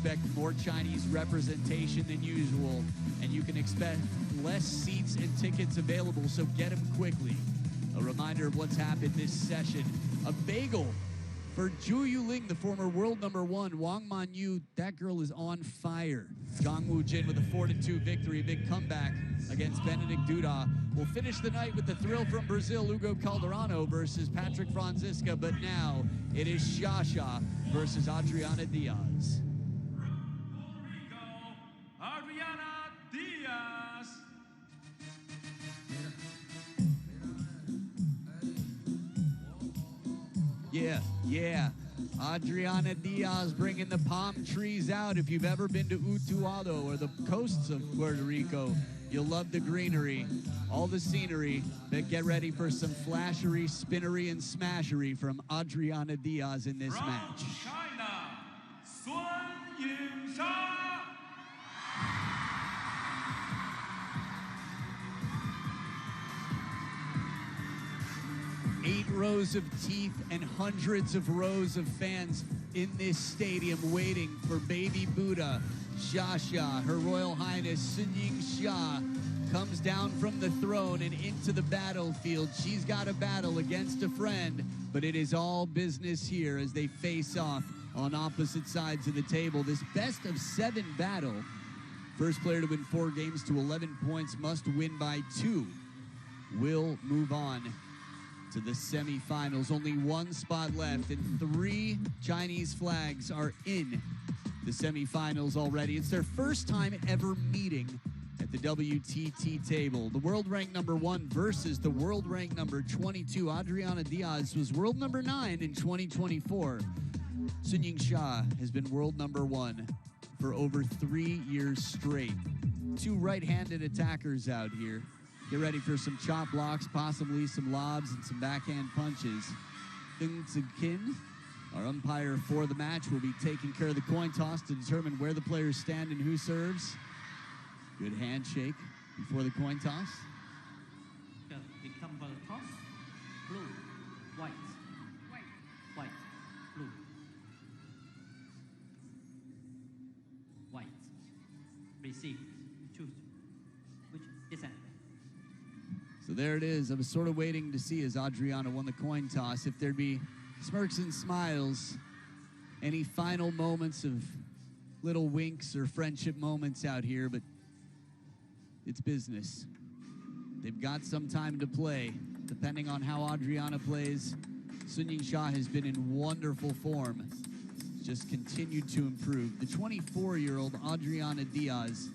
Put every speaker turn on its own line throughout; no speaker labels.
expect more Chinese representation than usual, and you can expect less seats and tickets available, so get them quickly. A reminder of what's happened this session. A bagel for Zhu Yuling, the former world #1. Wang Manyu, that girl is on fire. Zhang Wujin with a 4-2 victory, big comeback against Benedict Duda. We'll finish the night with the thrill from Brazil, Hugo Calderano versus Patrick Franziska, but now it is Yingsha versus Adriana DIAZ.
Adriana DIAZ.
Yeah. Adriana DIAZ bringing the palm trees out. If you've ever been to Utuado or the coasts of Puerto Rico, you'll love the greenery, all the scenery, but get ready for some flashery, spinnery, and smashery from Adriana DIAZ in this match.
China, Yingsha.
8 rows of teeth and hundreds of rows of fans in this stadium waiting for baby Buddha. Yingsha, Her Royal Highness Yingsha, comes down from the throne and into the battlefield. She's got a battle against a friend, but it is all business here as they face off on opposite sides of the table. This best of 7 battle. First player to win 4 games to 11 points must win by 2. Will move on to the semifinals. Only 1 spot left, and 3 Chinese flags are in the semifinals already. It's their first time ever meeting at the WTT table. The world rank #1 versus the world rank #22. Adriana DIAZ was world #9 in 2024. Yingsha has been world #1 for over 3 years straight. 2 right-handed attackers out here. Get ready for some chop blocks, possibly some lobs and some backhand punches. Deng Kin, our umpire for the match, will be taking care of the coin toss to determine where the players stand and who serves. Good handshake before the coin toss.
It comes for the toss. Blue, white, blue, white. Receive. Choose. Which is that?
So there it is. I was sort of waiting to see as Adriana won the coin toss if there'd be smirks and smiles, any final moments of little winks or friendship moments out here, but it's business. They've got some time to play. Depending on how Adriana plays, Yingsha has been in wonderful form. Just continued to improve. The 24-year-old Adriana DIAZ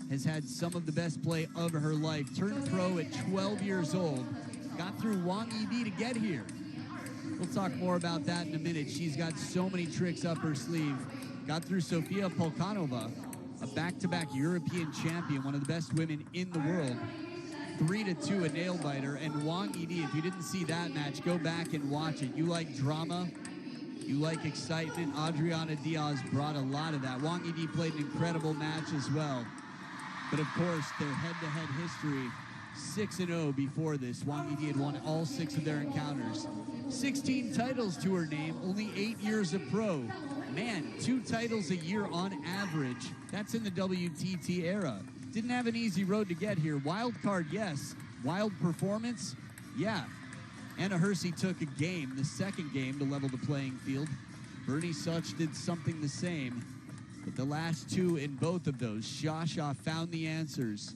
has had some of the best play of her life. Turned pro at 12 years old. Got through Wang Yibi to get here. We'll talk more about that in a minute. She's got so many tricks up her sleeve. Got through Sofia Polkanova, a back-to-back European champion, one of the best women in the world. 3-2, a nail-biter. And Wang Yibi, if you didn't see that match, go back and watch it. You like drama, you like excitement. Adriana DIAZ brought a lot of that. Wang Yibi played an incredible match as well. But of course, their head-to-head history, 6-0 before this. Wang Yibi had won all 6 of their encounters. 16 titles to her name, only 8 years of pro. Man, 2 titles a year on average. That's in the WTT era. Didn't have an easy road to get here. Wild card, yes. Wild performance, yeah. Anna Hersey took a game, the second game, to level the playing field. Bernie Such did something the same. But the last 2 in both of those, Yingsha found the answers.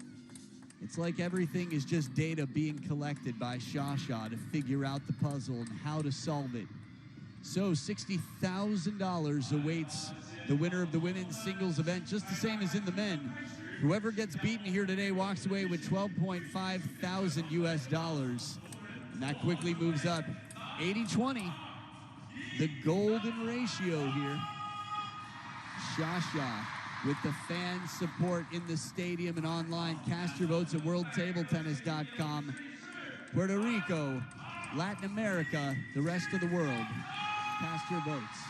It's like everything is just data being collected by Yingsha to figure out the puzzle and how to solve it. So $60,000 awaits the winner of the women's singles event, just the same as in the men. Whoever gets beaten here today walks away with $12.5 thousand US. And that quickly moves up. 80-20, the golden ratio here. Yingsha with the fan support in the stadium and online. Cast your votes at worldtabletennis.com. Puerto Rico, Latin America, the rest of the world. Cast your votes.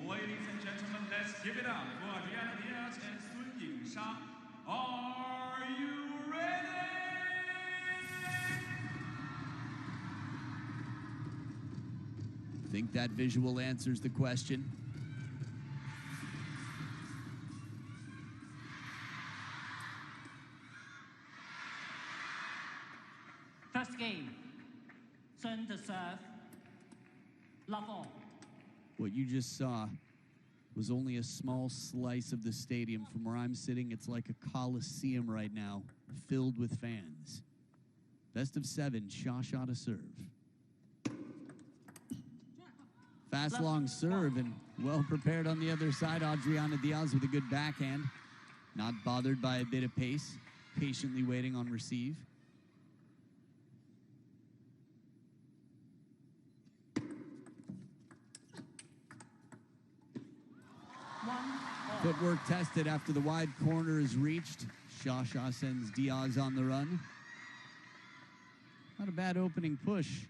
Ladies and gentlemen, let's give it up for Adriana DIAZ and Yingsha. Are you ready?
Think that visual answers the question.
First game. Turn to serve. Love all.
What you just saw was only a small slice of the stadium. From where I'm sitting, it's like a coliseum right now, filled with fans. Best of 7, Shasha to serve. Fast, long serve, and well prepared on the other side. Adriana DIAZ with a good backhand. Not bothered by a bit of pace. Patiently waiting on receive. Footwork tested after the wide corner is reached. Shasha sends DIAZ on the run. Not a bad opening push.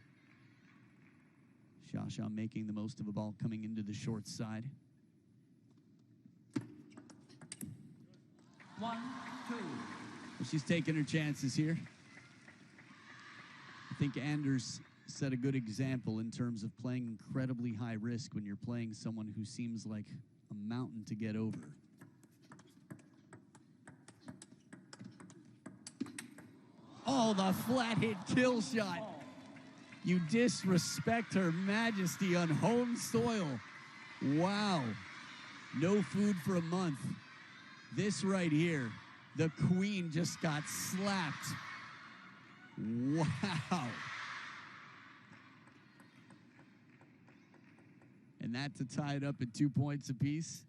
Shasha making the most of a ball coming into the short side.
1, 2.
Well, she's taking her chances here. I think Anders set a good example in terms of playing incredibly high risk when you're playing someone who seems like a mountain to get over. Oh, the flat hit kill shot. You disrespect Her Majesty on home soil. Wow. No food for a month. This right here, the queen just got slapped. Wow. And that to tie it up at 2 points apiece.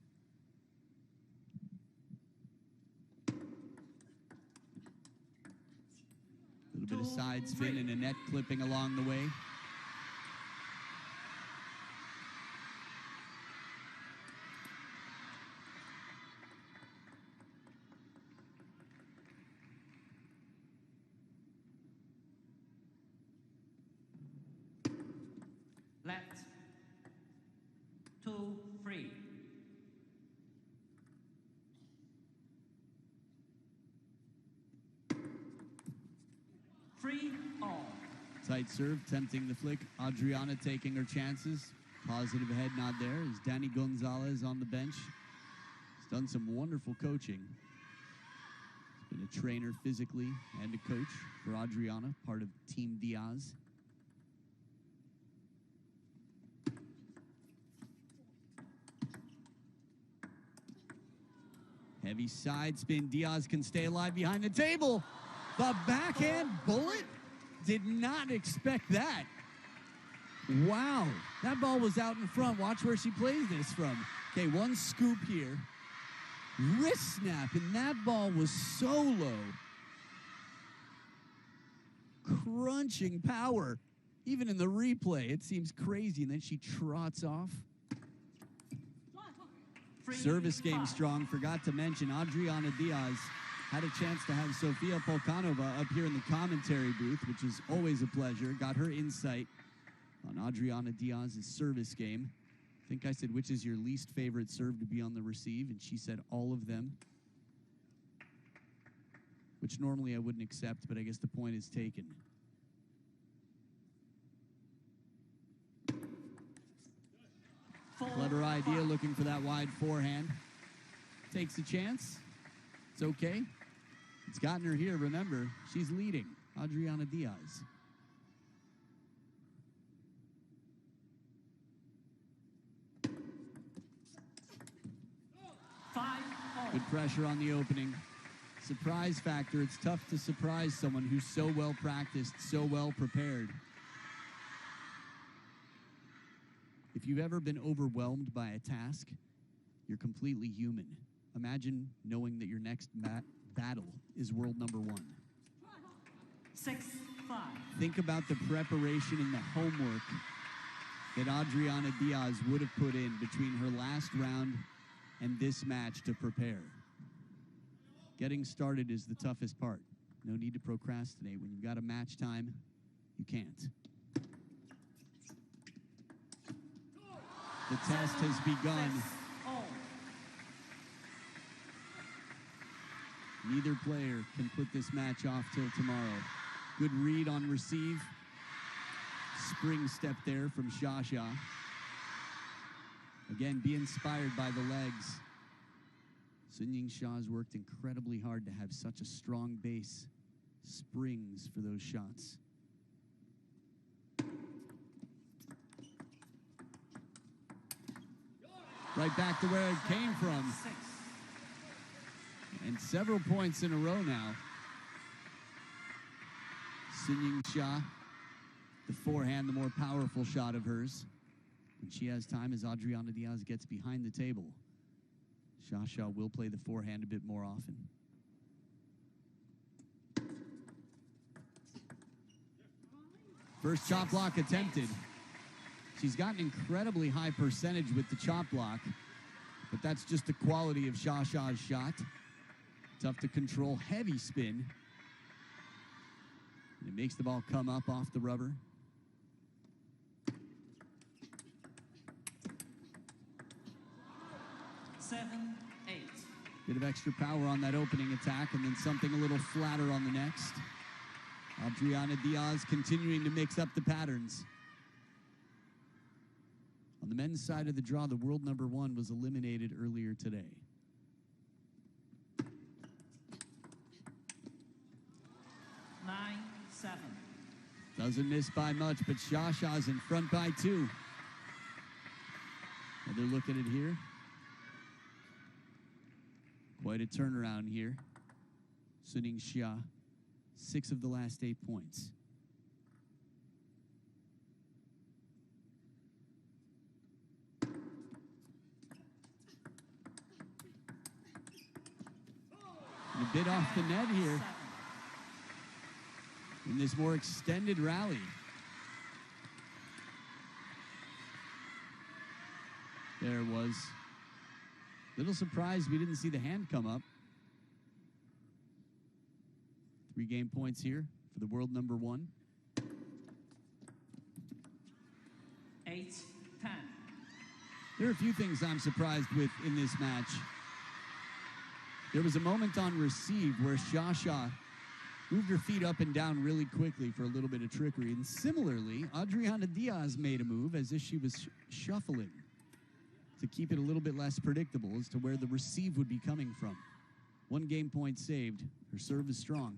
A little bit of side spin and a net clipping along the way.
Left. 2, 3. Free all.
Tight serve, tempting the flick. Adriana taking her chances. Positive head nod there as Danny Gonzalez on the bench. He's done some wonderful coaching. He's been a trainer physically and a coach for Adriana, part of Team DIAZ. Heavy side spin. DIAZ can stay alive behind the table. The backhand bullet? Did not expect that. Wow. That ball was out in front. Watch where she plays this from. Okay, one scoop here. Wrist snap, and that ball was so low. Crunching power. Even in the replay, it seems crazy, and then she trots off. Service game strong. Forgot to mention Adriana DIAZ had a chance to have Sofia Polkanova up here in the commentary booth, which is always a pleasure. Got her insight on Adriana DIAZ's service game. I think I said, which is your least favorite serve to be on the receive? And she said all of them, which normally I wouldn't accept, but I guess the point is taken. Clever idea, looking for that wide forehand. Takes a chance. It's okay. It's gotten her here. Remember, she's leading. Adriana DIAZ. Good pressure on the opening. Surprise factor. It's tough to surprise someone who's so well practiced, so well prepared. If you've ever been overwhelmed by a task, you're completely human. Imagine knowing that your next battle is world number 1.
6-5.
Think about the preparation and the homework that Adriana DIAZ would have put in between her last round and this match to prepare. Getting started is the toughest part. No need to procrastinate. When you've got a match time, you can't. The test has begun. Neither player can put this match off till tomorrow. Good read on receive. spring step there from Yingsha. Again, be inspired by the legs. Yingsha has worked incredibly hard to have such a strong base. Springs for those shots. Right back to where it came from. And several points in a row now. Yingsha, the forehand, the more powerful shot of hers. And she has time as Adriana DIAZ gets behind the table. Yingsha will play the forehand a bit more often. First chop block attempted. She's got an incredibly high percentage with the chop block, but that's just the quality of Yingsha's shot. Tough to control, heavy spin. And it makes the ball come up off the rubber.
Seven, eight.
Bit of extra power on that opening attack, and then something a little flatter on the next. Adriana DIAZ continuing to mix up the patterns. On the men's side of the draw, the world number 1 was eliminated earlier today.
Nine, seven.
Doesn't miss by much, but Yingsha's in front by 2. Another look at it here. Quite a turnaround here. Yingsha, 6 of the last 8 points. And a bit off the net here in this more extended rally. There it was. Little surprised we didn't see the hand come up. 3 game points here for the world number 1.
8, 10.
There are a few things I'm surprised with in this match. There was a moment on receive where Yingsha moved her feet up and down really quickly for a little bit of trickery. And similarly, Adriana DIAZ made a move as if she was shuffling to keep it a little bit less predictable as to where the receive would be coming from. 1 game point saved. Her serve is strong.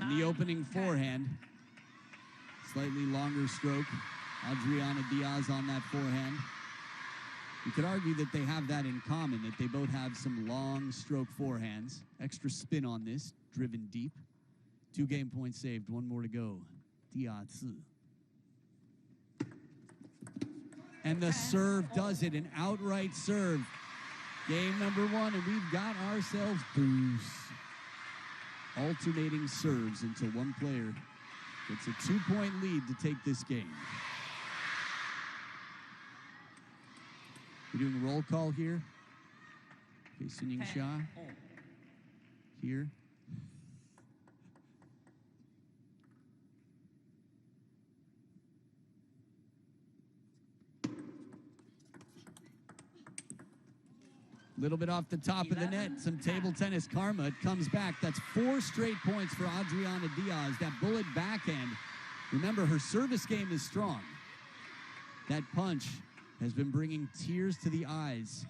And the opening forehand, slightly longer stroke. Adriana DIAZ on that forehand. You could argue that they have that in common, that they both have some long stroke forehands. Extra spin on this, driven deep. 2 game points saved, 1 more to go. DIAZ. And the serve does it, an outright serve. Game number 1, and we've got ourselves boost. Alternating serves until one player gets a 2-point lead to take this game. We're doing a roll call here. Okay, Yingsha here. Little bit off the top of the net, some table tennis karma. It comes back. That's 4 straight points for Adriana DIAZ. That bullet backhand. Remember, her service game is strong. That punch has been bringing tears to the eyes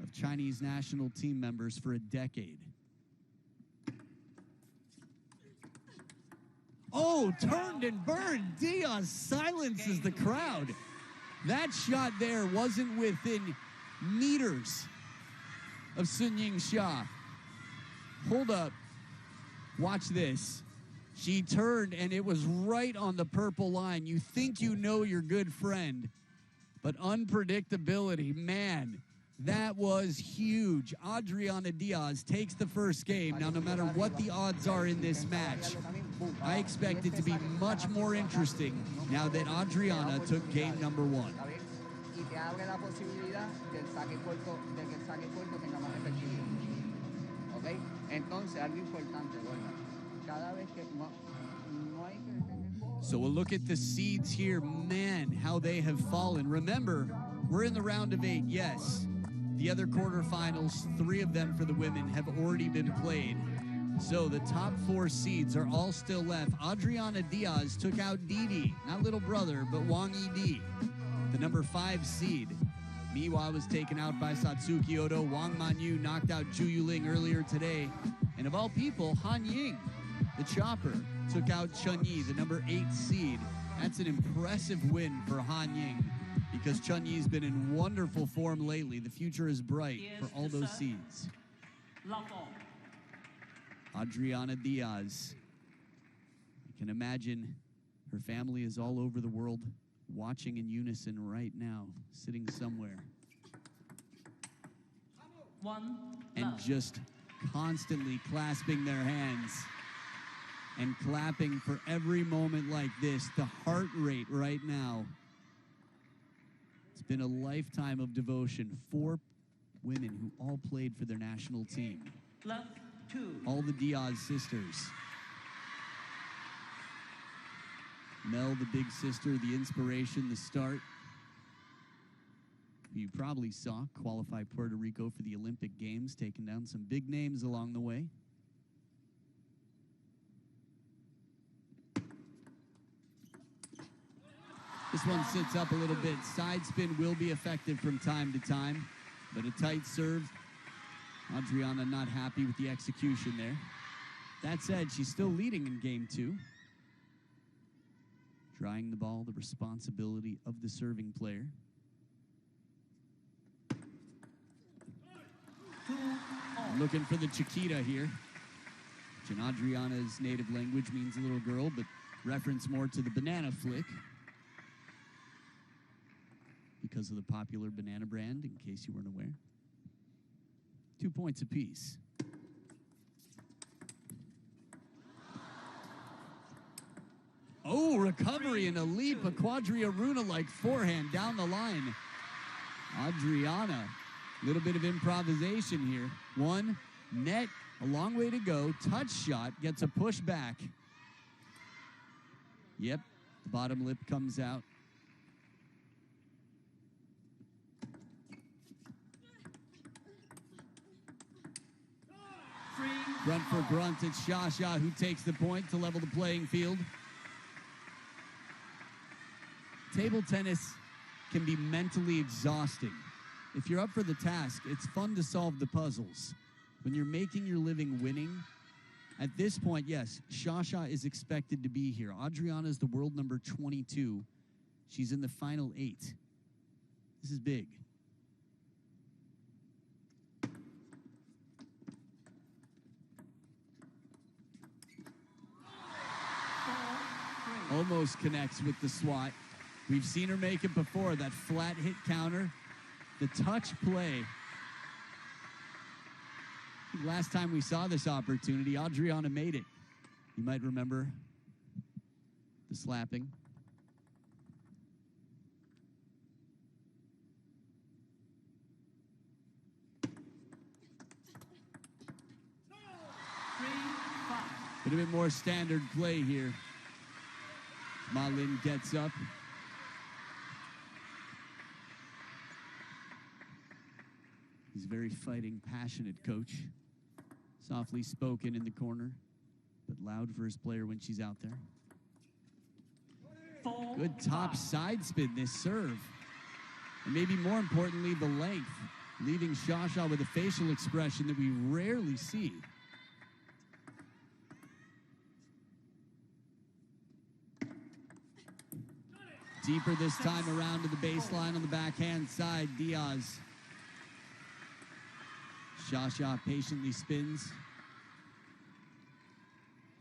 of Chinese national team members for a decade. Oh, turned and burned. DIAZ silences the crowd. That shot there wasn't within meters of Yingsha. Hold up. Watch this. She turned and it was right on the purple line. You think you know your good friend, but unpredictability, man, that was huge. Adriana DIAZ takes the first game. Now, no matter what the odds are in this match, I expect it to be much more interesting now that Adriana took game number 1. So we'll look at the seeds here. Man, how they have fallen. Remember, we're in the round of 8, yes. The other quarterfinals, 3 of them for the women, have already been played. So the top 4 seeds are all still left. Adriana Diaz took out Didi, not little brother, but Wang Yidi, the number 5 seed. Miwa was taken out by Satsuki Odo. Wang Manyu knocked out Zhu Yuling earlier today. And of all people, Han Ying, the chopper, took out Chun Yi, the number 8 seed. That's an impressive win for Han Ying because Chun Yi's been in wonderful form lately. The future is bright for all those seeds. Adriana Diaz. I can imagine her family is all over the world watching in unison right now, sitting somewhere. And just constantly clasping their hands and clapping for every moment like this. The heart rate right now. It's been a lifetime of devotion. 4 women who all played for their national team. All the Diaz sisters. Mel, the big sister, the inspiration, the start. You probably saw qualify Puerto Rico for the Olympic Games, taking down some big names along the way. This one sits up a little bit. Side spin will be effective from time to time, but a tight serve. Adriana not happy with the execution there. That said, she's still leading in game 2. Drying the ball, the responsibility of the serving player. Looking for the Chiquita here, which in Adriana's native language means a little girl, but reference more to the banana flick because of the popular banana brand, in case you weren't aware. 2 points apiece. Oh, recovery and a leap, a quadriaruna-like forehand down the line. Adriana, a little bit of improvisation here. 1, net, a long way to go. Touch shot, gets a push back. Yep, the bottom lip comes out. Grunt for grunt, it's Shasha who takes the point to level the playing field. Table tennis can be mentally exhausting. If you're up for the task, it's fun to solve the puzzles. When you're making your living winning, at this point, yes, Shasha is expected to be here. Adriana is the world number 22. She's in the final 8. This is big. Almost connects with the swat. We've seen her make it before, that flat hit counter. The touch play. Last time we saw this opportunity, Adriana made it. You might remember the slapping. A bit more standard play here. Ma Lin gets up. He's a very fighting, passionate coach. Softly spoken in the corner, but loud for his player when she's out there. Good top side spin, this serve. And maybe more importantly, the length, leaving Shasha with a facial expression that we rarely see. Deeper this time around to the baseline on the backhand side, Diaz. Shasha patiently spins.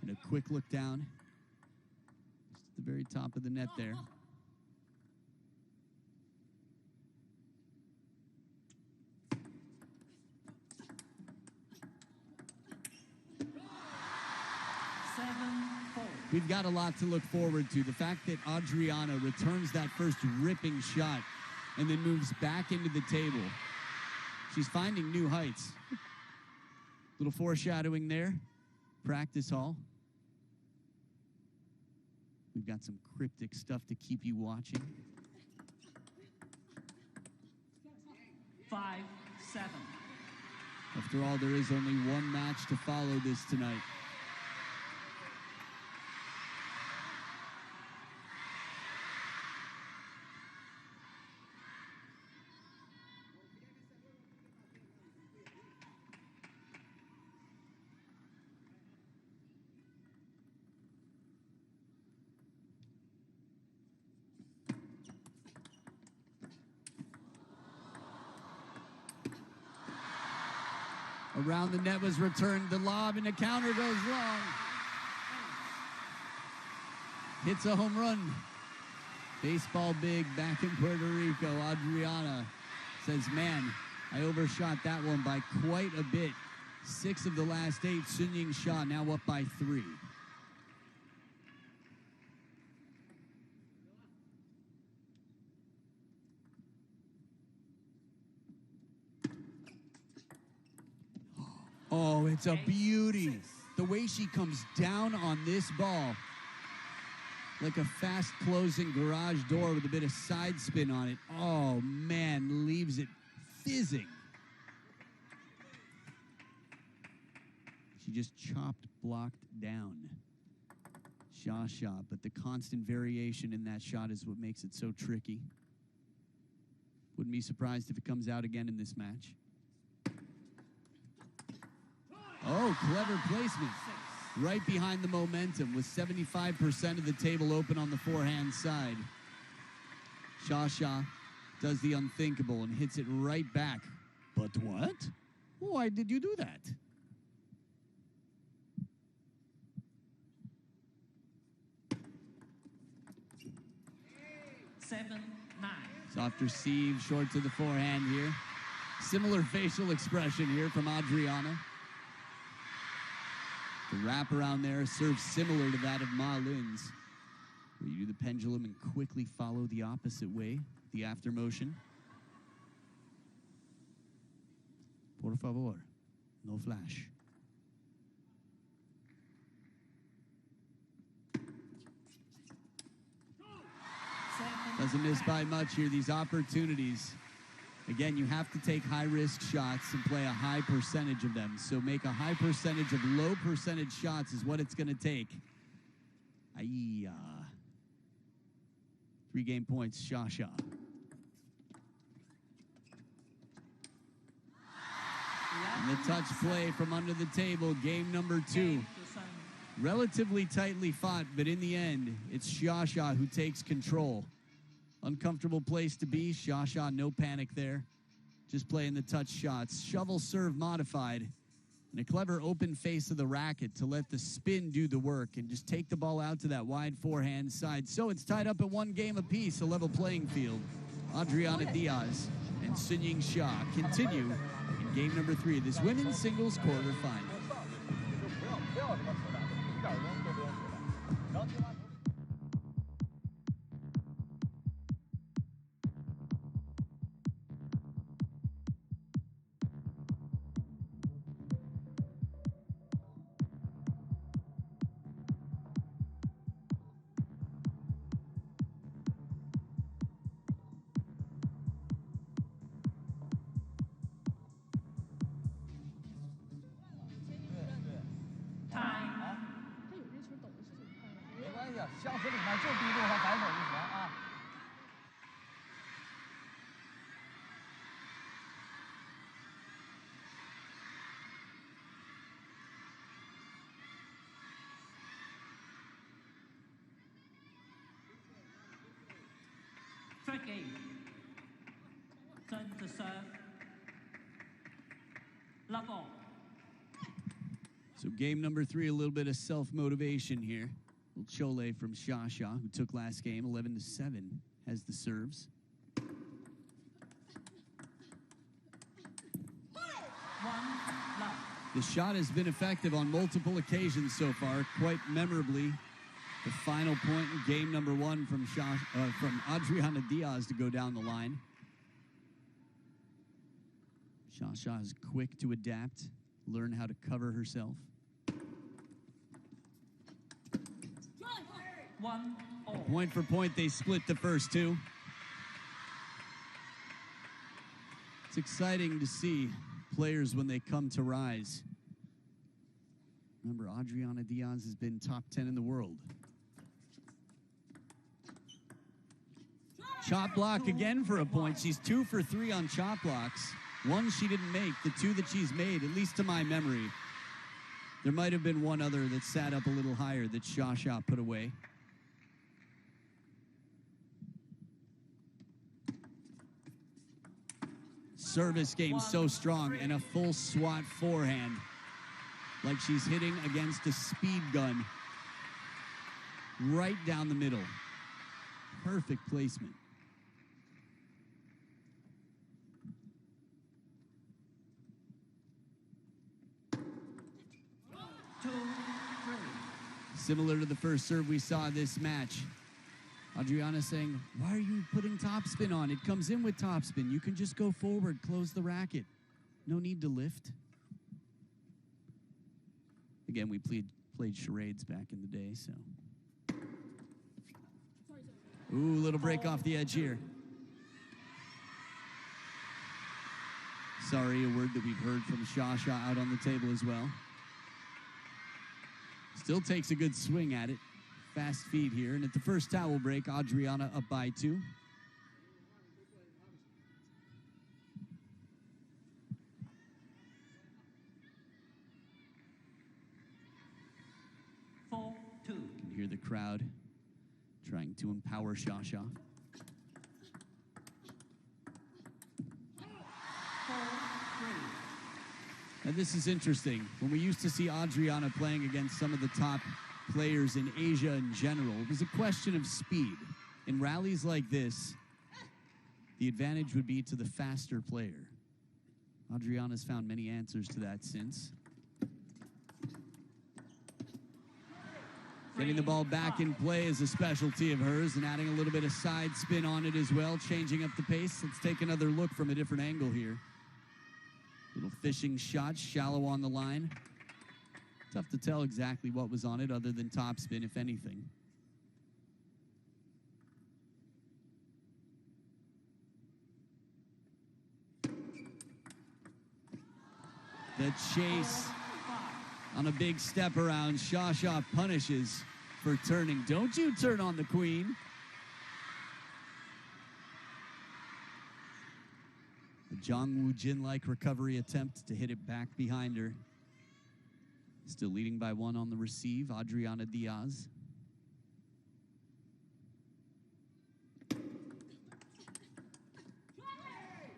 And a quick look down. Just at the very top of the net there. We've got a lot to look forward to. The fact that Adriana returns that first ripping shot and then moves back into the table. She's finding new heights. Little foreshadowing there. Practice hall. We've got some cryptic stuff to keep you watching.
5-7.
After all, there is only one match to follow this tonight. Around the net was returned. The lob and the counter goes long. Hits a home run. Baseball big back in Puerto Rico. Adriana says, man, I overshot that one by quite a bit. 6 of the last 8. Yingsha now up by 3. Oh, it's a beauty. The way she comes down on this ball, like a fast-closing garage door with a bit of side spin on it. Oh, man, leaves it fizzing. She just chopped, blocked down. Shot, but the constant variation in that shot is what makes it so tricky. Wouldn't be surprised if it comes out again in this match. Oh, clever placement. Right behind the momentum with 75% of the table open on the forehand side. Shasha does the unthinkable and hits it right back. But what? Why did you do that? Soft receive, short to the forehand here. Similar facial expression here from Adriana. The wrap around there serves similar to that of Ma Lin's, where you do the pendulum and quickly follow the opposite way, the after motion. Por favor, no flash. Doesn't miss by much here, these opportunities. Again, you have to take high-risk shots and play a high percentage of them. So make a high percentage of low percentage shots is what it's going to take. 3 game points, Shasha. And the touch play from under the table, game number 2. Relatively tightly fought, but in the end, it's Shasha who takes control. Uncomfortable place to be. Shasha, no panic there. Just playing the touch shots. Shovel serve modified. And a clever open face of the racket to let the spin do the work and just take the ball out to that wide forehand side. So it's tied up at 1 game apiece, a level playing field. Adriana Diaz and Yingsha continue in game number 3 of this women's singles quarterfinal.
Third game. Turn to serve. Love all.
So game number 3, a little bit of self-motivation here. A little chole from Shasha, who took last game 11-7, has the serves. The shot has been effective on multiple occasions so far, quite memorably. The final point in game number 1 from Adriana Diaz to go down the line. Shasha is quick to adapt, learn how to cover herself.
1-all.
Point for point, they split the first 2. It's exciting to see players when they come to rise. Remember, Adriana DIAZ has been top 10 in the world. Chop block again for a point. She's 2 for 3 on chop blocks. One she didn't make. The 2 that she's made, at least to my memory. There might have been one other that sat up a little higher that Shasha put away. Service game so strong, and a full swat forehand. Like she's hitting against a speed gun. Right down the middle. Perfect placement. Similar to the first serve we saw this match. Adriana saying, why are you putting topspin on? It comes in with topspin. You can just go forward, close the racket. No need to lift. Again, we played charades back in the day, so. Ooh, little break off the edge here. Sorry, a word that we've heard from Shasha out on the table as well. Still takes a good swing at it. Fast feed here. And at the first towel break, Adriana up by 2. You can hear the crowd trying to empower Shasha. And this is interesting. When we used to see Adriana playing against some of the top players in Asia in general, it was a question of speed. In rallies like this, the advantage would be to the faster player. Adriana's found many answers to that since. Getting the ball back in play is a specialty of hers, and adding a little bit of side spin on it as well, changing up the pace. Let's take another look from a different angle here. Little fishing shot, shallow on the line. Tough to tell exactly what was on it other than topspin, if anything. The chase on a big step around. Shasha punishes for turning. Don't you turn on the queen. A Jong Woo Jin-like recovery attempt to hit it back behind her. Still leading by 1 on the receive, Adriana DIAZ.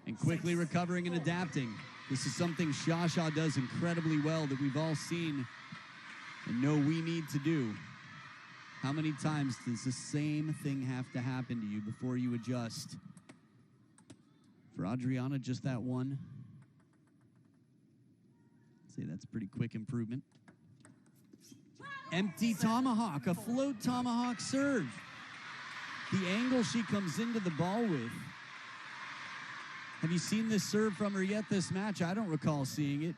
And quickly recovering and adapting. This is something Shasha does incredibly well that we've all seen and know we need to do. How many times does the same thing have to happen to you before you adjust? For Adriana, just that one. I'd say that's a pretty quick improvement. Empty tomahawk, a float tomahawk serve. The angle she comes into the ball with. Have you seen this serve from her yet this match? I don't recall seeing it.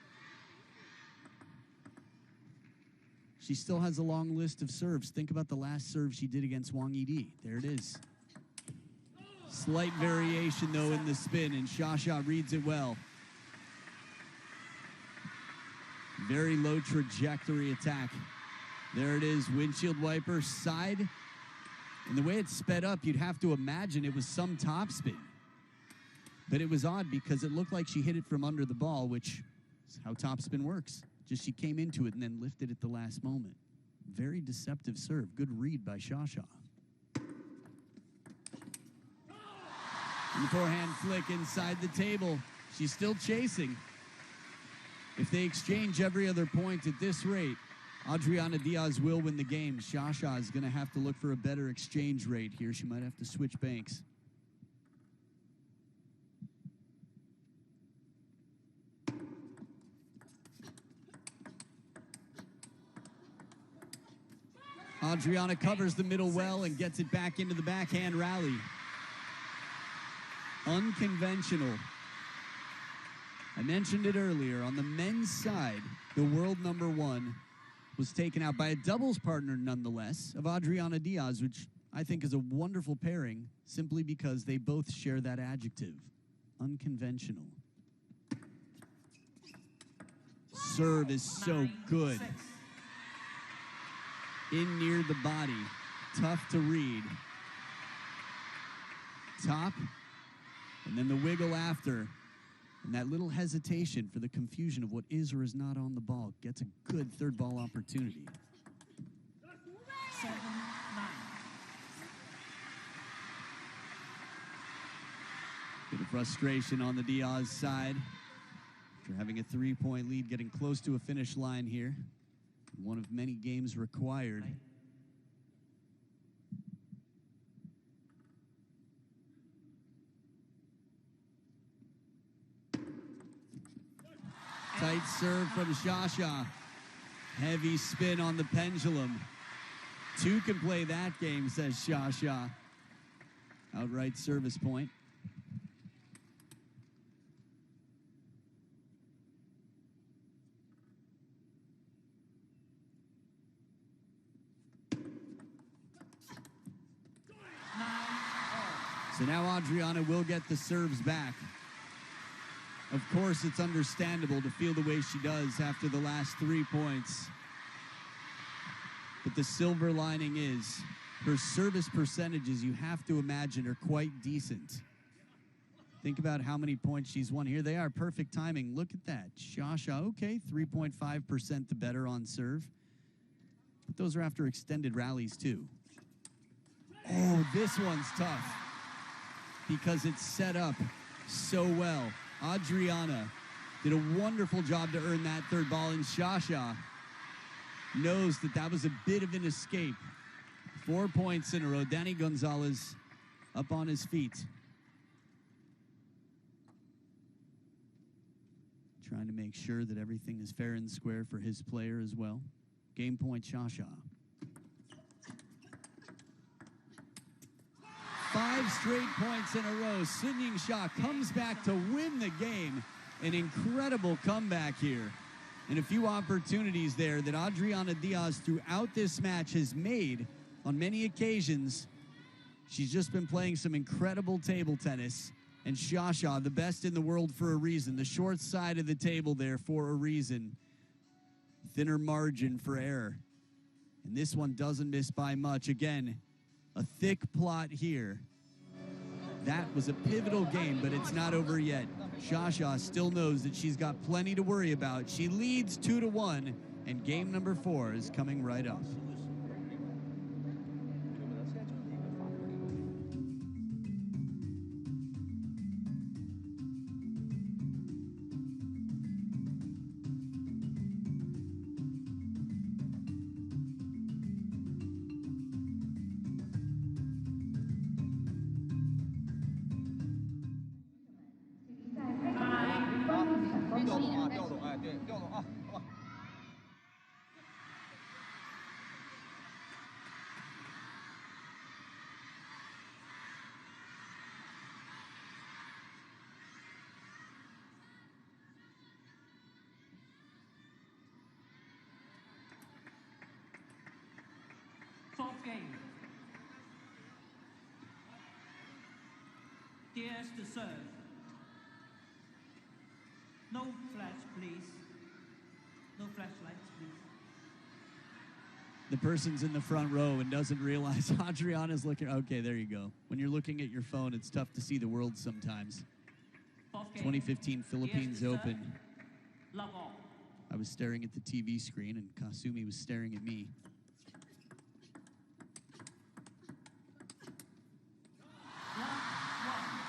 She still has a long list of serves. Think about the last serve she did against Wang Yidi. There it is. Slight variation, though, in the spin, and Shasha reads it well. Very low trajectory attack. There it is, windshield wiper, side. And the way it's sped up, you'd have to imagine it was some topspin. But it was odd because it looked like she hit it from under the ball, which is how topspin works. Just she came into it and then lifted at the last moment. Very deceptive serve. Good read by Shasha. And the forehand flick inside the table. She's still chasing. If they exchange every other point at this rate, Adriana DIAZ will win the game. Shasha is going to have to look for a better exchange rate here. She might have to switch banks. Adriana covers the middle well and gets it back into the backhand rally. Unconventional. I mentioned it earlier. On the men's side, the world #1 was taken out by a doubles partner, nonetheless, of Adriana DIAZ, which I think is a wonderful pairing simply because they both share that adjective. Unconventional. serve is so good. In near the body. Tough to read. Top. And then the wiggle after. And that little hesitation for the confusion of what is or is not on the ball gets a good third ball opportunity.
7-9.
Bit of frustration on the Diaz side. After having a 3-point lead, getting close to a finish line here. One of many games required. Tight serve from Shasha. Heavy spin on the pendulum. Two can play that game, says Shasha. Outright service point. So now Adriana will get the serves back. Of course, it's understandable to feel the way she does after the last 3 points. But the silver lining is her service percentages, you have to imagine, are quite decent. Think about how many points she's won here. They are perfect timing. Look at that. Shasha, okay, 3.5% the better on serve. But those are after extended rallies, too. Oh, this one's tough because it's set up so well. Adriana did a wonderful job to earn that third ball, and Shasha knows that that was a bit of an escape. 4 points in a row. Danny Gonzalez up on his feet. Trying to make sure that everything is fair and square for his player as well. Game point, Shasha. 5 straight points in a row. Yingsha comes back to win the game. An incredible comeback here. And a few opportunities there that Adriana Diaz throughout this match has made on many occasions. She's just been playing some incredible table tennis. And Shasha, the best in the world for a reason. The short side of the table there for a reason. Thinner margin for error. And this one doesn't miss by much. Again, a thick plot here. That was a pivotal game, but it's not over yet. Shasha still knows that she's got plenty to worry about. She leads 2-1, and game number 4 is coming right up.
Fourth game. Diaz to serve. No flash, please. No flashlights, please.
The person's in the front row and doesn't realize Adriana's looking. Okay, there you go. When you're looking at your phone, it's tough to see the world sometimes. 2015 Philippines Open.
Love all.
I was staring at the TV screen, and Kasumi was staring at me.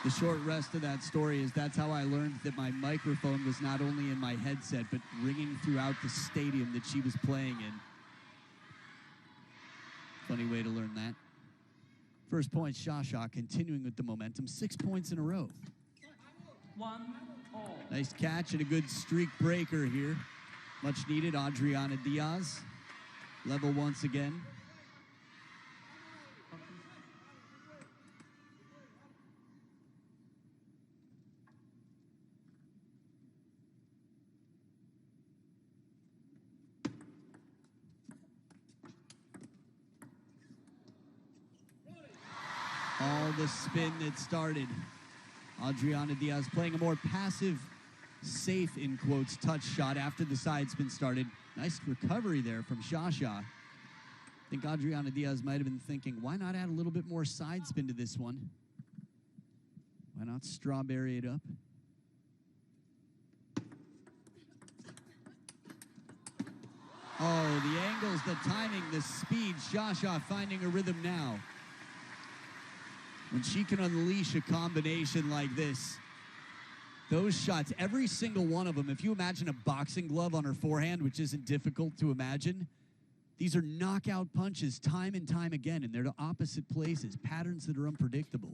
The short rest of that story is that's how I learned that my microphone was not only in my headset, but ringing throughout the stadium that she was playing in. Funny way to learn that. First point, Shasha continuing with the momentum. 6 points in a row.
1-all.
Nice catch and a good streak breaker here. Much needed, Adriana Diaz. Level once again. All the spin that started. Adriana Diaz playing a more passive safe, in quotes, touch shot after the side spin started. Nice recovery there from Shasha. I think Adriana Diaz might have been thinking, why not add a little bit more side spin to this one? Why not strawberry it up? Oh, the angles, the timing, the speed. Shasha finding a rhythm now. When she can unleash a combination like this, those shots, every single one of them, if you imagine a boxing glove on her forehand, which isn't difficult to imagine, these are knockout punches time and time again, and they're to opposite places, patterns that are unpredictable.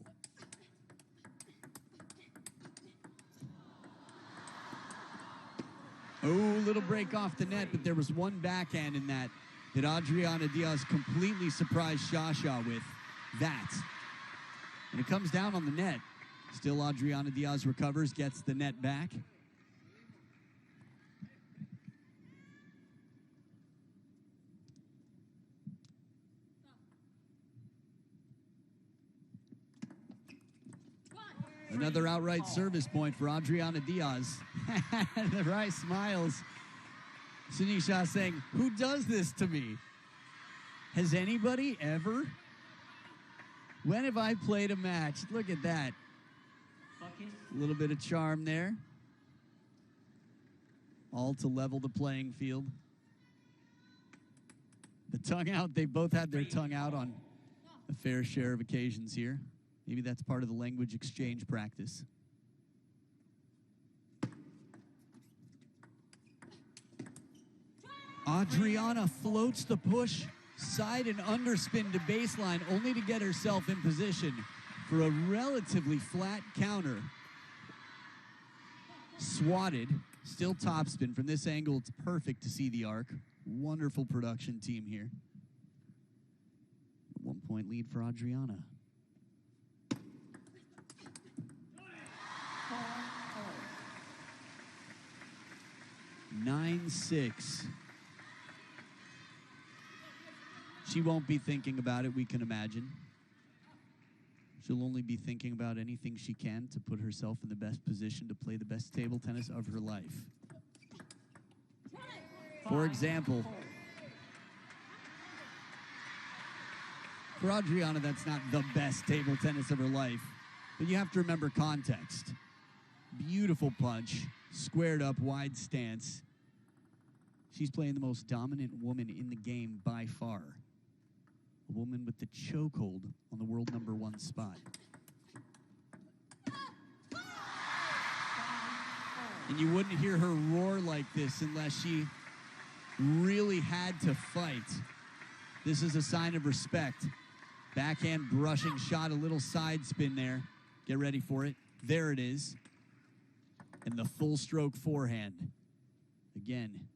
Oh, little break off the net, but there was one backhand in that Adriana Diaz completely surprised Shasha with that. And it comes down on the net. Still Adriana Diaz recovers, gets the net back. Another outright service point for Adriana Diaz. The right smiles. Sunisha saying, who does this to me? Has anybody ever? When have I played a match? Look at that. A little bit of charm there. All to level the playing field. The tongue out, they both had their tongue out on a fair share of occasions here. Maybe that's part of the language exchange practice. Adriana floats the push, side and underspin to baseline, only to get herself in position for a relatively flat counter. Swatted, still topspin. From this angle, it's perfect to see the arc. Wonderful production team here. 1 point lead for Adriana. 9-6. She won't be thinking about it, we can imagine. She'll only be thinking about anything she can to put herself in the best position to play the best table tennis of her life. For example, for Adriana, that's not the best table tennis of her life, but you have to remember context. Beautiful punch, squared up, wide stance. She's playing the most dominant woman in the game by far. A woman with the chokehold on the world #1 spot. And you wouldn't hear her roar like this unless she really had to fight. This is a sign of respect. Backhand brushing shot, a little side spin there. Get ready for it. There it is. And the full stroke forehand. Again,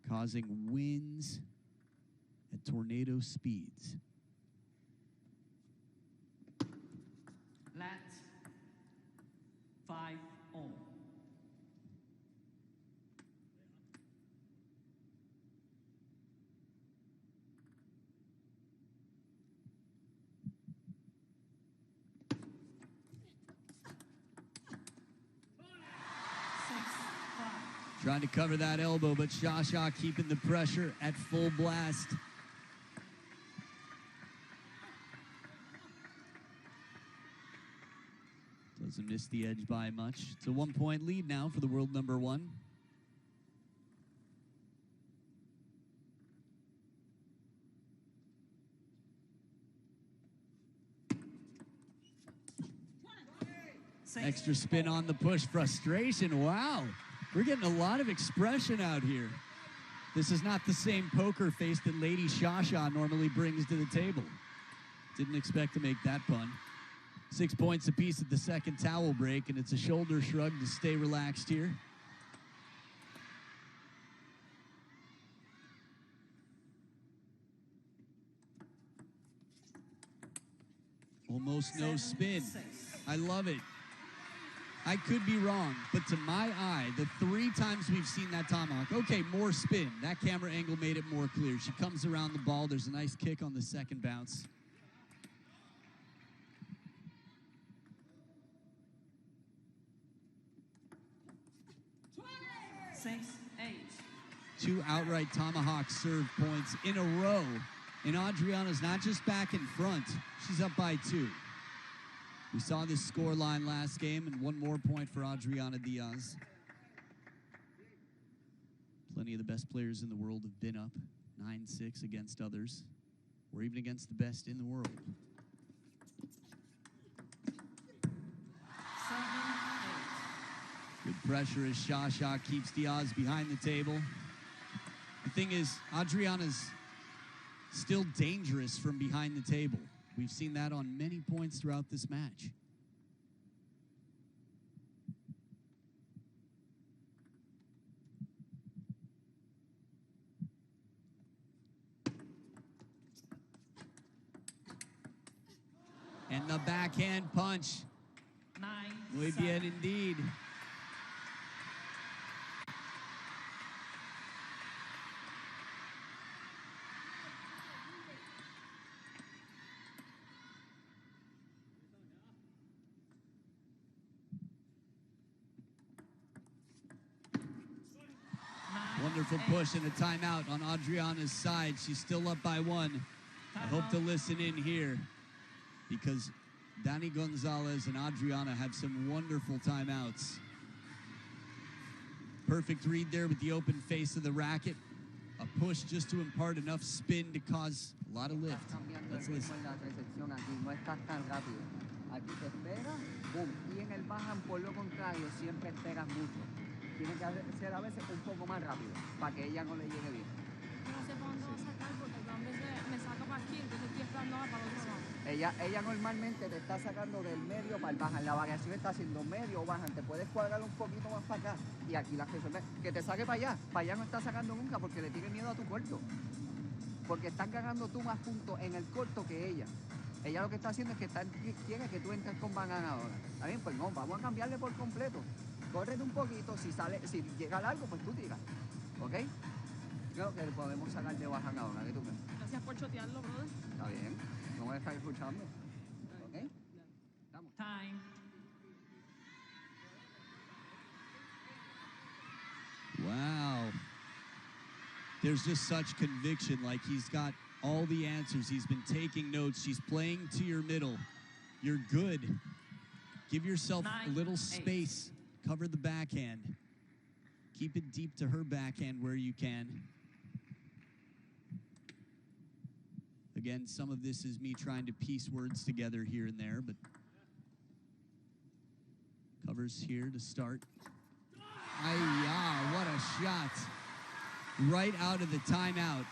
causing winds at tornado speeds.
Let 5-0.
Trying to cover that elbow, but Shasha keeping the pressure at full blast. Doesn't miss the edge by much. It's a 1 point lead now for the world #1. Extra spin on the push, frustration. Wow, we're getting a lot of expression out here. This is not the same poker face that Lady Shasha normally brings to the table. Didn't expect to make that pun. 6 points apiece at the second towel break, and it's a shoulder shrug to stay relaxed here. Almost no spin. I love it. I could be wrong, but to my eye, the 3 times we've seen that tomahawk, okay, more spin. That camera angle made it more clear. She comes around the ball. There's a nice kick on the second bounce.
6-8.
2 outright tomahawk serve points in a row. And Adriana's not just back in front, she's up by 2. We saw this score line last game, and 1 more point for Adriana DIAZ. Plenty of the best players in the world have been up 9-6 against others, or even against the best in the world.
7-8.
Good pressure as Shasha keeps DIAZ behind the table. The thing is, Adriana's still dangerous from behind the table. We've seen that on many points throughout this match. And the backhand punch.
9-7.
Muy bien indeed. Wonderful push and a timeout on Adriana's side. She's still up by 1. I hope to listen in here because Danny Gonzalez and Adriana have some wonderful timeouts. Perfect read there with the open face of the racket. A push just to impart enough spin to cause a lot of lift. Let's listen.
Aquí te espera, boom. Y en el backhand, por lo contrario, siempre esperas mucho. Tiene que ser a veces un poco más rápido, para que ella no le llegue bien.
No sé para dónde va a sacar porque a veces me saca para aquí, entonces estoy esperando ahora para el otro lado.
Ella normalmente te está sacando del medio para el backhand. La variación está haciendo medio o backhand. Te puedes cuadrar un poquito más para acá y aquí la resuelve. Que te saque para allá. Para allá no está sacando nunca porque le tiene miedo a tu corto. Porque estás ganando tú más puntos en el corto que ella. Ella lo que está haciendo es que quiere que tú entres con backhand ahora. ¿Está bien? Pues no, vamos a cambiarle por completo. Córrete un poquito, si llega largo, pues tú tiras. ¿Ok? Creo que podemos sacar de backhand ahora. ¿Qué tú crees?
Gracias por chotearlo, brother.
Está bien. No voy a estar escuchando. ¿Ok? Vamos.
Time.
Wow. There's just such conviction, like he's got all the answers. He's been taking notes. She's playing to your middle. You're good. Give yourself a little space. Cover the backhand. Keep it deep to her backhand where you can. Again, some of this is me trying to piece words together here and there, but covers here to start. Ay-ya, what a shot. Right out of the timeout.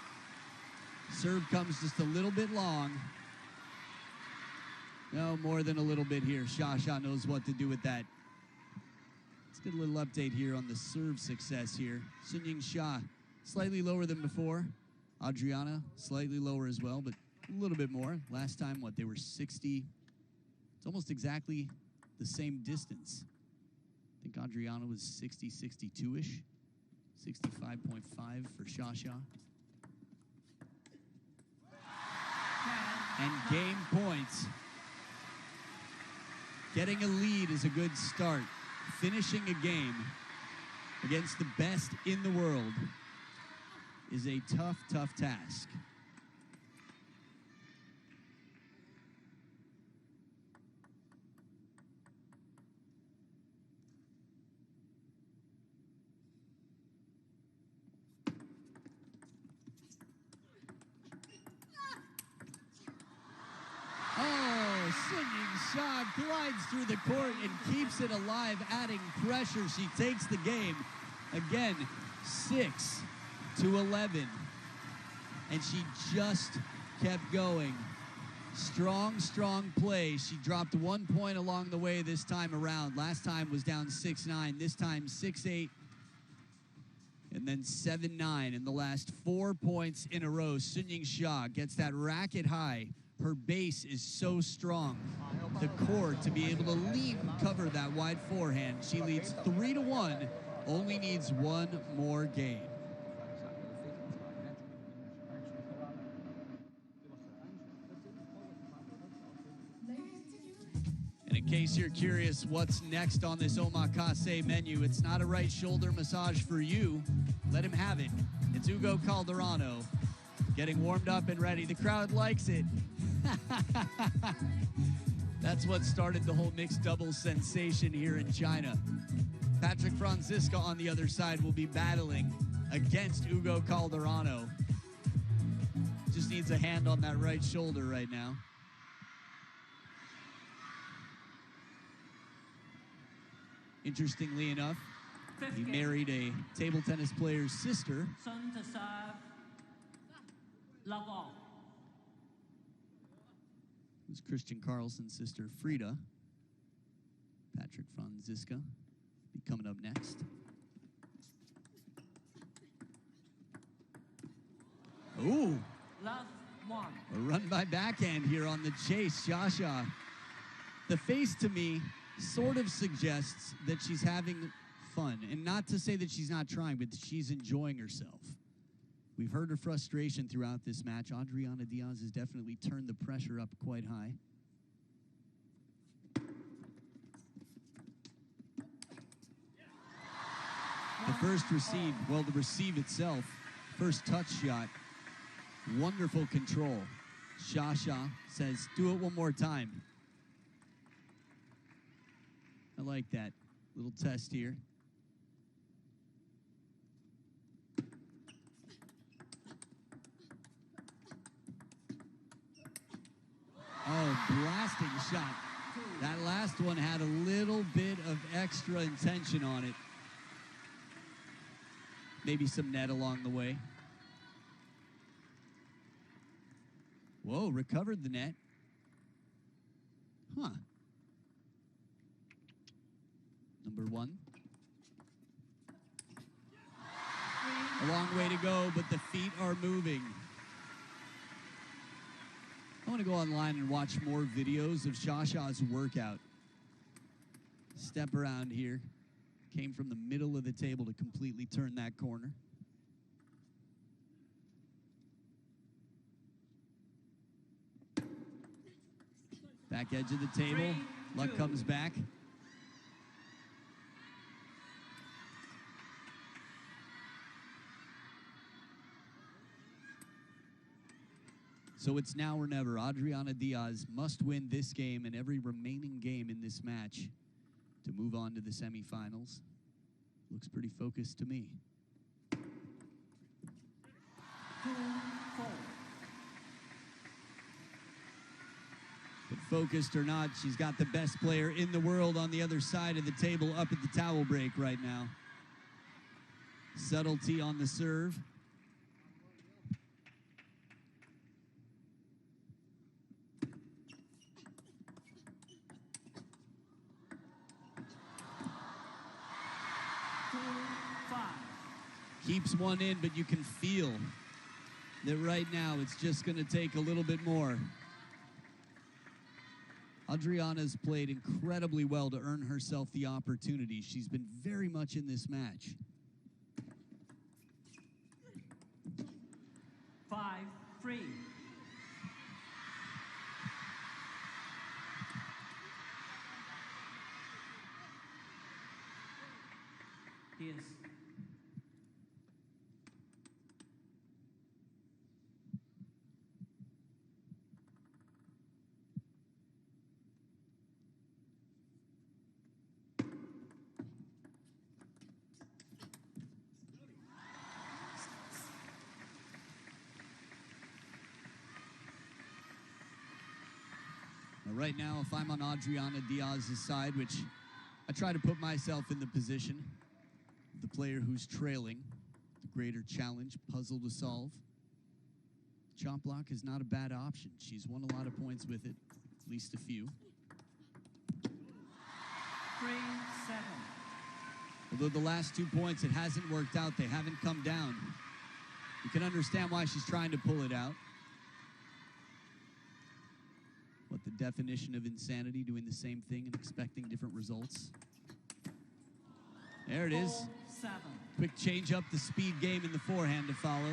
Serve comes just a little bit long. No, more than a little bit here. Shasha knows what to do with that. Let's get a little update here on the serve success here. Yingsha, slightly lower than before. Adriana, slightly lower as well, but a little bit more. Last time, what, they were 60. It's almost exactly the same distance. I think Adriana was 60, 62-ish. 65.5 for Shasha. And game points. Getting a lead is a good start. Finishing a game against the best in the world is a tough, tough task. Yingsha glides through the court and keeps it alive, adding pressure. She takes the game. Again, 6-11. And she just kept going. Strong, strong play. She dropped 1 point along the way this time around. Last time was down 6-9. This time 6-8. And then 7-9 in the last 4 points in a row. Yingsha gets that racket high. Her base is so strong. The core to be able to lead and cover that wide forehand. She leads 3-1, only needs one more game. And case you're curious what's next on this omakase menu, it's not a right shoulder massage for you. Let him have it. It's Ugo Calderano getting warmed up and ready. The crowd likes it. That's what started the whole mixed doubles sensation here in China. Patrick Franziska on the other side will be battling against Ugo Calderano. Just needs a hand on that right shoulder right now. Interestingly enough, he married a table tennis player's sister.
Sun to serve. Love off.
It was Christian Carlsen's sister, Frida. Patrick Franziska be coming up next. Ooh.
Love one.
A run by backhand here on the chase, Xia. The face to me sort of suggests that she's having fun. And not to say that she's not trying, but she's enjoying herself. We've heard her frustration throughout this match. Adriana Diaz has definitely turned the pressure up quite high. The first receive, well, the receive itself, first touch shot, wonderful control. Xia says, do it one more time. I like that little test here. Oh, blasting shot. That last one had a little bit of extra intention on it. Maybe some net along the way. Whoa, recovered the net. Huh. Number one. A long way to go, but the feet are moving. I want to go online and watch more videos of Xia's workout. Step around here. Came from the middle of the table to completely turn that corner. Back edge of the table. Luck comes back. So it's now or never. Adriana Diaz must win this game and every remaining game in this match to move on to the semifinals. Looks pretty focused to me.
2-4.
But focused or not, she's got the best player in the world on the other side of the table up at the towel break right now. Subtlety on the serve. Keeps one in, but you can feel that right now it's just going to take a little bit more. Adriana's played incredibly well to earn herself the opportunity. She's been very much in this match.
5-3. Yes.
Right now, if I'm on Adriana Diaz's side, which I try to put myself in the position of the player who's trailing, the greater challenge, puzzle to solve. Chop block is not a bad option. She's won a lot of points with it, at least a few.
3-7.
Although the last 2 points, it hasn't worked out. They haven't come down. You can understand why she's trying to pull it out. What the definition of insanity, doing the same thing and expecting different results. There it is.
4-7.
Quick change up the speed game in the forehand to follow.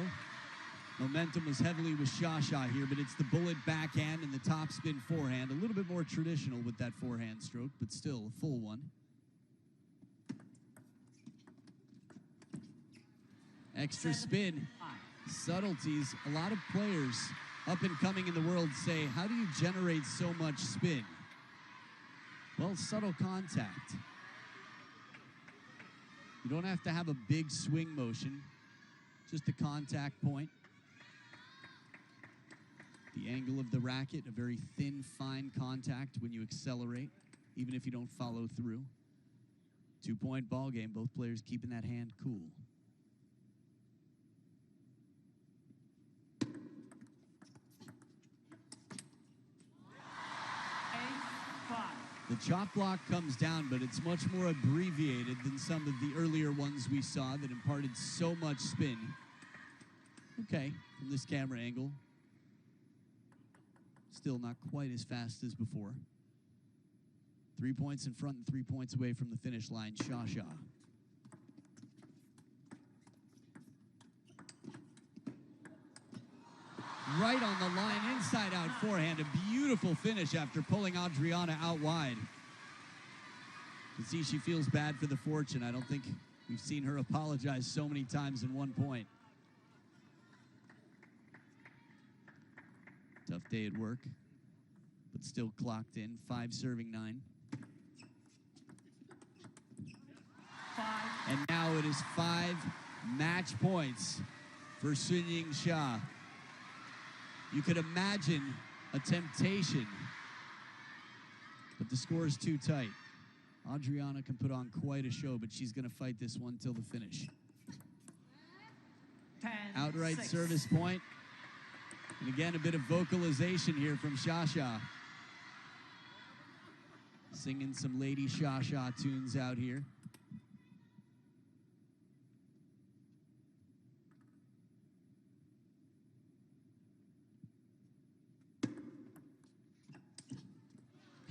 Momentum was heavily with Shasha here, but it's the bullet backhand and the topspin forehand. A little bit more traditional with that forehand stroke, but still a full one. Extra spin, subtleties. A lot of players up and coming in the world say, how do you generate so much spin? Well, subtle contact. You don't have to have a big swing motion, just a contact point. The angle of the racket, a very thin, fine contact when you accelerate, even if you don't follow through. 2-point ball game, both players keeping that hand cool. The chop block comes down, but it's much more abbreviated than some of the earlier ones we saw that imparted so much spin. Okay, from this camera angle, still not quite as fast as before. 3 points in front and 3 points away from the finish line, Shasha. Right on the line, inside out forehand. A beautiful finish after pulling Adriana out wide. You can see she feels bad for the fortune. I don't think we've seen her apologize so many times in 1 point. Tough day at work, but still clocked in. 5 serving 9. And now it is 5 match points for Yingsha. You could imagine a temptation, but the score is too tight. Adriana can put on quite a show, but she's going to fight this one till the finish.
10,
Outright
6.
service point. And again, a bit of vocalization here from Shasha. Singing some Lady Shasha tunes out here.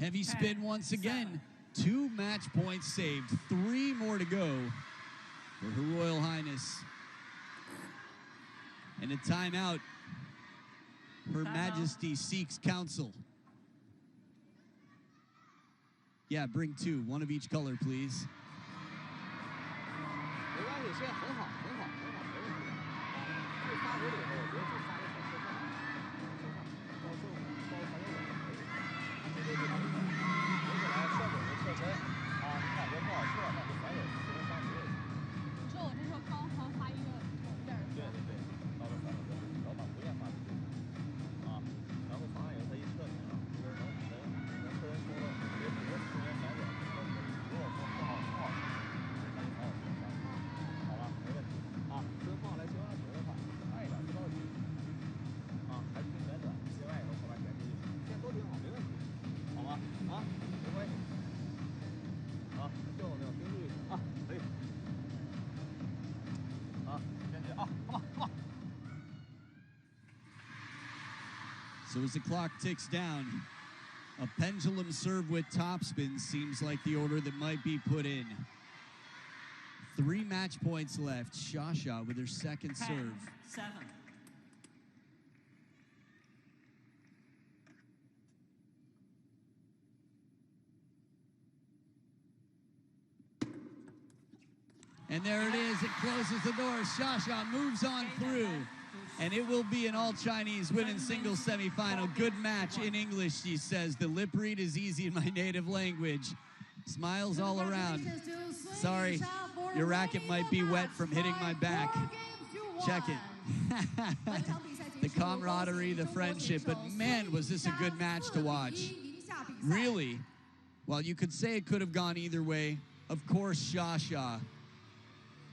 Heavy spin once again. 2 match points saved. 3 more to go for Her Royal Highness. And a timeout. Her Majesty seeks counsel. Yeah, bring 2. 1 of each color, please. So as the clock ticks down, a pendulum serve with topspin seems like the order that might be put in. 3 match points left. Shasha with her second
10,
serve.
7.
And there it is. It closes the door. Shasha moves on through. And it will be an all-Chinese women's singles semifinal. Good match in English, she says. The lip read is easy in my native language. Smiles all around. Sorry, your racket might be wet from hitting my back. Check it. The camaraderie, the friendship. But man, was this a good match to watch. Really, while you could say it could have gone either way, of course Shasha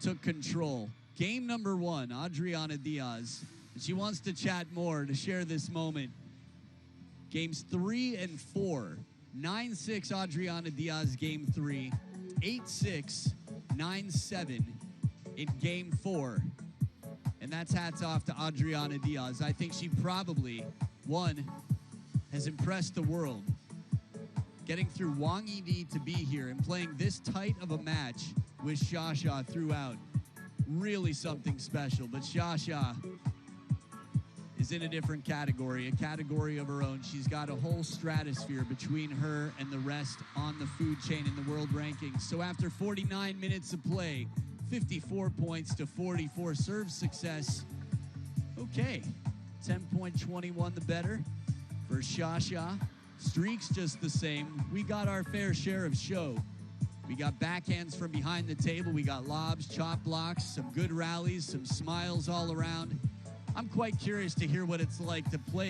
took control. Game number 1, Adriana DIAZ. She wants to chat more, to share this moment. Games 3 and 4. 9-6 Adriana DIAZ game 3. 8-6, 9-7 in game 4. And that's hats off to Adriana DIAZ. I think she probably, 1, has impressed the world. Getting through Wang Yi to be here and playing this tight of a match with Shasha throughout. Really something special, but Shasha is in a different category, a category of her own. She's got a whole stratosphere between her and the rest on the food chain in the world rankings. So after 49 minutes of play, 54 points to 44 serve success. Okay, 10.21 the better for Shasha. Streaks just the same. We got our fair share of show. We got backhands from behind the table. We got lobs, chop blocks, some good rallies, some smiles all around. I'm quite curious to hear what it's like to play